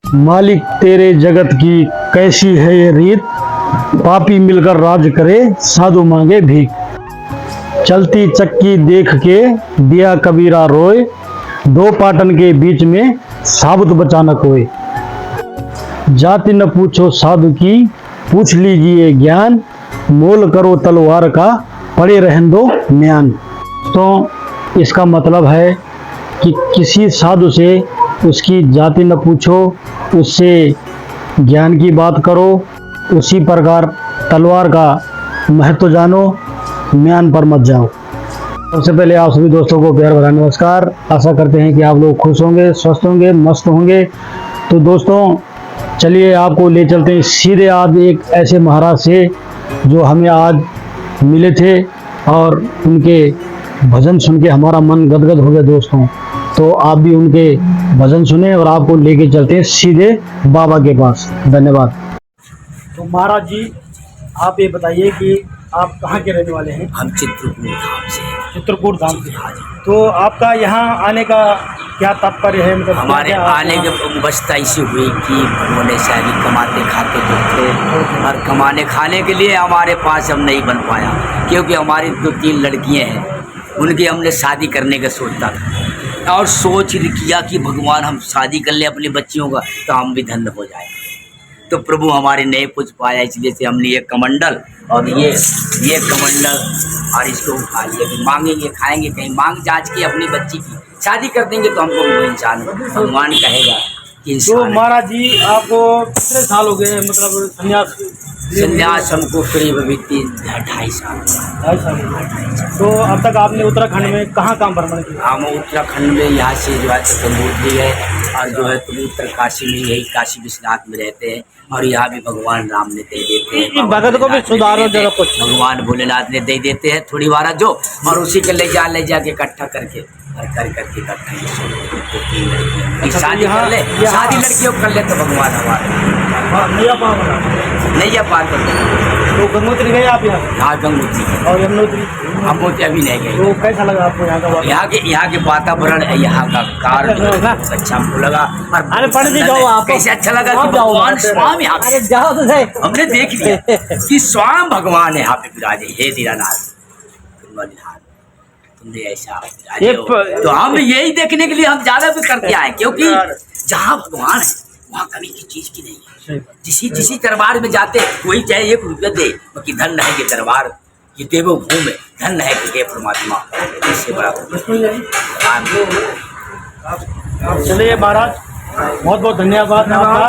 मालिक तेरे जगत की कैसी है ये रीत, पापी मिलकर राज करे साधु मांगे भीख। चलती चक्की देख के दिया कबीरा रोए, दो पाटन के बीच में साबुत बचाना कोई। जाति न पूछो साधु की, पूछ लीजिए ज्ञान, मोल करो तलवार का, पड़े रहन दो म्यान। तो इसका मतलब है कि किसी साधु से उसकी जाति न पूछो, उससे ज्ञान की बात करो, उसी प्रकार तलवार का महत्व जानो, म्यान पर मत जाओ। सबसे पहले आप सभी दोस्तों को प्यार भरा नमस्कार। आशा करते हैं कि आप लोग खुश होंगे, स्वस्थ होंगे, मस्त होंगे। तो दोस्तों चलिए आपको ले चलते हैं सीधे आज एक ऐसे महाराज से जो हमें आज मिले थे और उनके भजन सुन के हमारा मन गदगद हो गया दोस्तों। तो आप भी उनके भजन सुने और आपको लेके चलते हैं सीधे बाबा के पास। धन्यवाद। तो महाराज जी आप ये बताइए कि आप कहाँ के रहने वाले हैं? हम चित्रकूट धाम से। चित्रकूट धाम से। हाँ जी। तो आपका यहाँ आने का क्या तात्पर्य है? मतलब हमारे आने के अवस्था ऐसी हुई कि उन्होंने शायद कमाते खाते तो थे और कमाने खाने के लिए हमारे पास हम नहीं बन पाया, क्योंकि हमारी 2-3 लड़कियाँ हैं, उनकी हमने शादी करने का सोचता था और सोच किया कि भगवान हम शादी कर ले अपनी बच्चियों का तो हम भी धन्य हो जाए। तो प्रभु हमारे नहीं पूछ पाया, इसलिए से हमने ये कमंडल और ये कमंडल और इसको उठा लिया कि मांगेंगे खाएंगे, कहीं मांग जांच के अपनी बच्ची की शादी कर देंगे तो हमको वो इंसान भगवान कहेगा कि इंसान। तो महाराज जी आपको कितने साल हो गए मतलब संन्यास हमको करीब अभी 2.5 साल। 2.5 साल। तो अब तक आपने उत्तराखंड में कहाँ कहाँ भ्रमण किया? हम उत्तराखंड में यहाँ से जो है गंगोत्री है और जो है उत्तर काशी में यही काशी विश्वनाथ में रहते हैं और यहाँ भी भगवान राम ने दे देते हैं। भगत को भी सुधारो जरा कुछ। भगवान भोलेनाथ ने दे देते हैं थोड़ी बार जो, और उसी के ले जाके इकट्ठा करके और करके इकट्ठा शादी कर ले, शादी लड़कियों कर ले तो भगवान हमारे नैया पार कर ले। तो गंगोत्री गए आप यहाँ? हाँ गंगोत्री और यमुनोत्री? हम वो अभी नहीं गए। तो कैसा लगा आपको यहाँ का? यहाँ के वातावरण, यहाँ का कार्य अच्छा हमको लगा। अरे पढ़ दी जाओ आप। कैसे अच्छा लगा कि भगवान स्वयं यहाँ पे जाओ तो सही। हमने देख लिया कि स्वयं भगवान यहाँ पे विराजे। हे दीनानाथ तुमने ऐसा तो हम यही देखने के लिए हम ज्यादा भी करके आए, क्योंकि जहाँ भगवान है वहाँ कमी की चीज की नहीं है। जिसी दरबार में जाते कोई चाहे 1 रुपया दे, बाकी धन है ये दरबार, ये देवो भूमि, धन है कि हे परमात्मा, इससे बड़ा चलिए महाराज बहुत बहुत धन्यवाद आपका।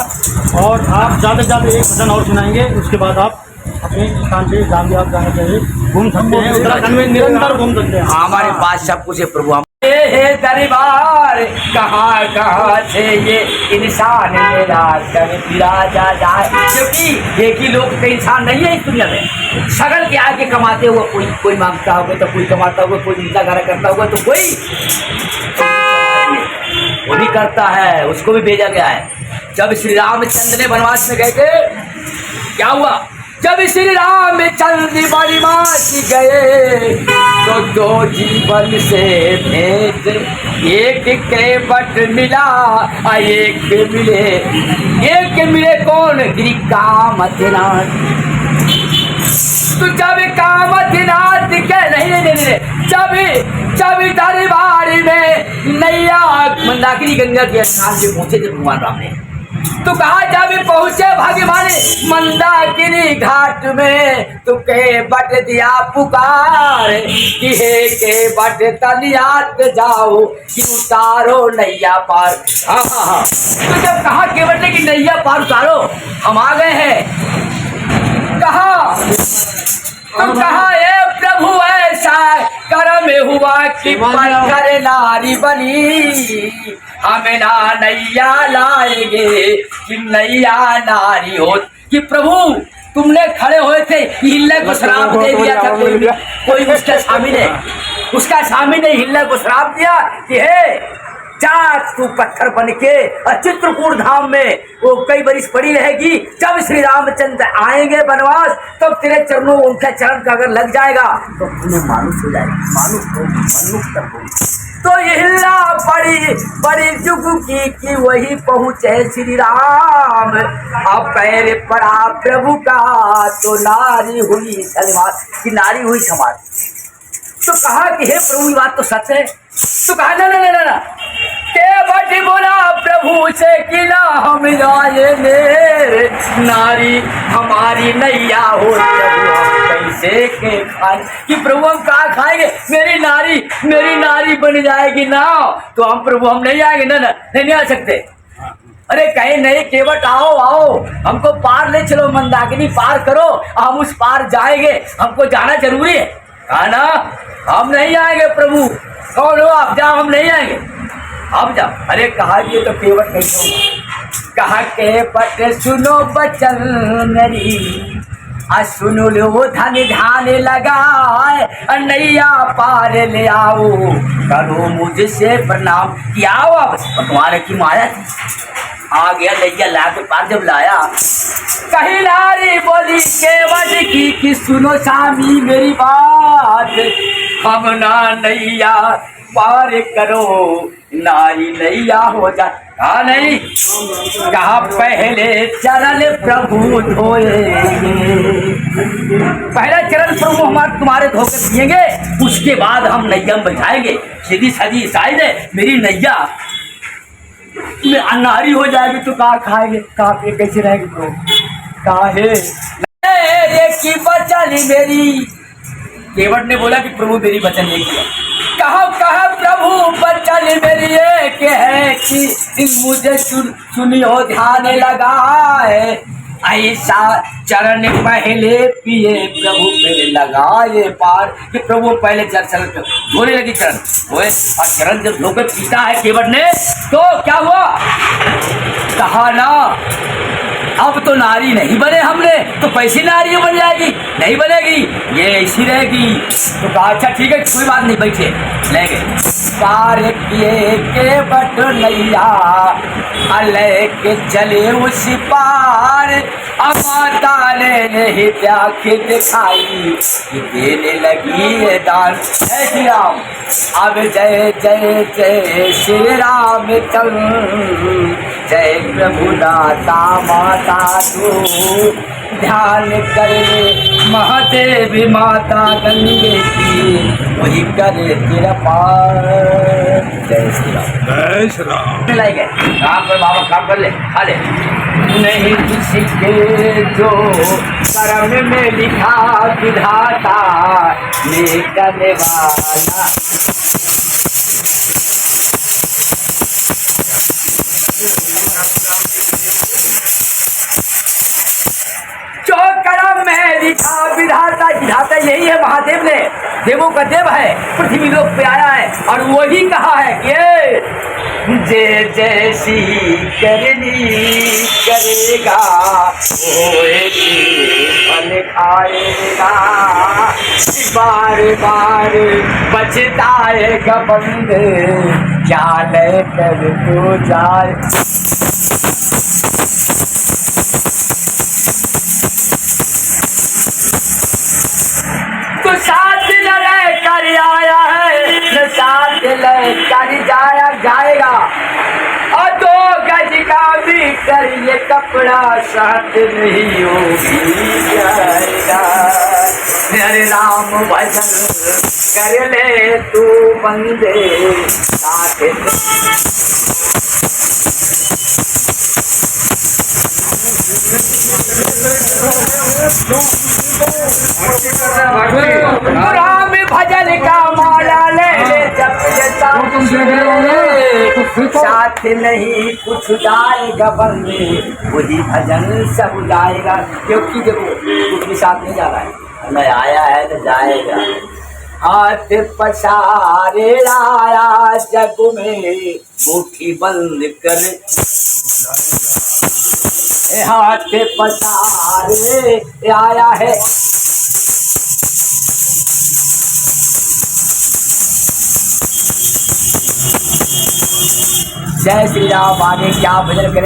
और आप ज़्यादा से ज़्यादा एक भजन और सुनाएंगे, उसके बाद आप अपने स्थान पे जहाँ भी आप जाना चाहिए घूम सकते हैं। उत्तराखंड में निरंतर घूम सकते हैं। हमारे पास सब कुछ है प्रभु। हे दरबार कहाँ से ये इंसान मेरा कर विराजा जाए, क्योंकि एक ही लोग का इंसान नहीं है इस दुनिया में। सगल के आगे कमाते हुए कोई मांगता होगा तो कोई कमाता होगा, कोई मिलता घर करता होगा तो कोई वो भी करता है, उसको भी भेजा गया है। जब श्री रामचंद्र ने वनवास में गए थे क्या हुआ? जब श्री रामचंद्र वनवास गए तो 2 जीवन से भेद, एक के बट मिला एक मिले कौन? गिरी कामतनाथ। तो जब कामतनाथ के नहीं जब दरबार में नैया मंदाकिनी गंगा के स्नान से पहुंचे थे भगवान राम ने, तो कहा जब पहुंचे भगवान मंदाकिनी घाट में, तो के बट दिया पुकार कि हे के बट तलियात जाओ कि उतारो नैया पार। तो जब कहा के बट की नैया पार उतारो, हम आ गए हैं। कहा ए प्रभु ऐसा कर्म हुआ कि पत्थर नारी बनी, हमें ना नैया लाएंगे कि नैया नारी हो। कि प्रभु तुमने खड़े हुए थे, हिल्ले को श्राप दे दिया था कोई उसका स्वामी ने हिल्ले को श्राप दिया कि हे जा तू पत्थर बन के और चित्रकूट धाम में वो कई बरिस पड़ी रहेगी। जब श्री रामचंद्र आएंगे वनवास तब तेरे चरणों उनके चरण का अगर लग जाएगा तो तुम्हें मानुष हो जाएगा, मानुष होगी, मनुष्य होगी। तो हिल्ला पड़ी बड़ी जुग की कि वही पहुंचे श्री राम। अब पैर पड़ा प्रभु का तो नारी हुई सलमान की नारी हुई समाज। तो कहा कि हे प्रभु ये बात तो सच है। तो कहा ना ना ना ना केवट बोला प्रभु से कि ना हम जाए नारी हमारी नैया हो प्रभु हम कैसे के खाए कि प्रभु हम कहाँ खाएंगे। मेरी नारी बन जाएगी ना तो हम प्रभु हम नहीं आएंगे ना नहीं आ सकते। अरे कहीं नहीं केवट आओ आओ हमको पार ले चलो मंदाकिनी पार करो हम उस पार जाएंगे हमको जाना जरूरी है। कहा ना हम नहीं आएंगे प्रभु। कौन हो आप जाओ हम नहीं आएंगे आप जाओ। अरे कहा ये तो केवट नहीं हो। कहा के पट सुनो बचन मेरी सुनो लो धन ध्यान लगाए नैया पार ले आओ करो मुझसे प्रणाम किया अब तुम्हारे की माया थी। आ गया नैया ला के पार जब लाया कहीं नारी बोली केवट की कि सुनो स्वामी मेरी बात हम ना नैया पार करो नारी नैया हो जा। कहा नहीं कहा पहले चरण प्रभु धोए पहले चरण प्रभु हमारे तुम्हारे धोके पिएंगे उसके बाद हम नैया में बैठाएंगे। सीधी सदी शायद है मेरी नैया में अनारी हो जाएगी तो कहाँ खाएंगे कहाँ पे कैसे रहेगी प्रभु। कहा है की बचन मेरी केवट ने बोला कि प्रभु मेरी वचन नहीं किया। कहा प्रभु बचन मेरी एक है कि मुझे सुनियो ध्यान लगाए ऐसा चरण पहले पिए प्रभु पे लगाए पार कि प्रभु पहले चरण पे धोने लगी चरण धोए और चरण जब धोकर पीता है केवट ने तो क्या हुआ। कहा ना अब तो नारी नहीं बने हमने तो कैसी नारी बन जाएगी नहीं बनेगी ये ऐसी रहेगी। तो कहा अच्छा ठीक है कोई बात नहीं बैठे ले गए पार किए के बट नैया ले के चले उस पार माता ने नहीं त्याग दिखाई देने लगी ये दान। जय श्री राम अब जय जय जय श्री राम चल जय प्रभु दाता माता तू ध्यान करे महादेवी माता गंगे की वही करे तेरा पार। जय श्री राम जय श्री राम। लाई गए काम कर बाबा काम कर ले खा ले नहीं किसी के जो कर्म में लिखा विधाता ले करने वाला। जो कर्म में लिखा विधाता विधाता यही है महादेव ने देवों का देव है पृथ्वी लोक पे आया है और वही कहा है कि जय जैसी करनी करेगा फल खाएगा बार बार बचताएगा बंद क्या लेकर तू जाए। तो साथ लड़ाई कर आया है साथ लड़ाई कर जाएगा और 2 गज का भी कर ये कपड़ा साथ नहीं होगी जाएगा। हरे राम भजन कर ले तू बंदे साथ राम भजन का माला ले ले जब साथ नहीं कुछ जाएगा बंदे वही भजन सब जाएगा। क्योंकि देखो कुछ भी साथ नहीं जा रहा है मैं आया है तो जाएगा। हाथ पसारे आया जग में मुट्ठी बंद कर हाथ पसारे आया है। जय श्री राम आगे क्या भजन करे।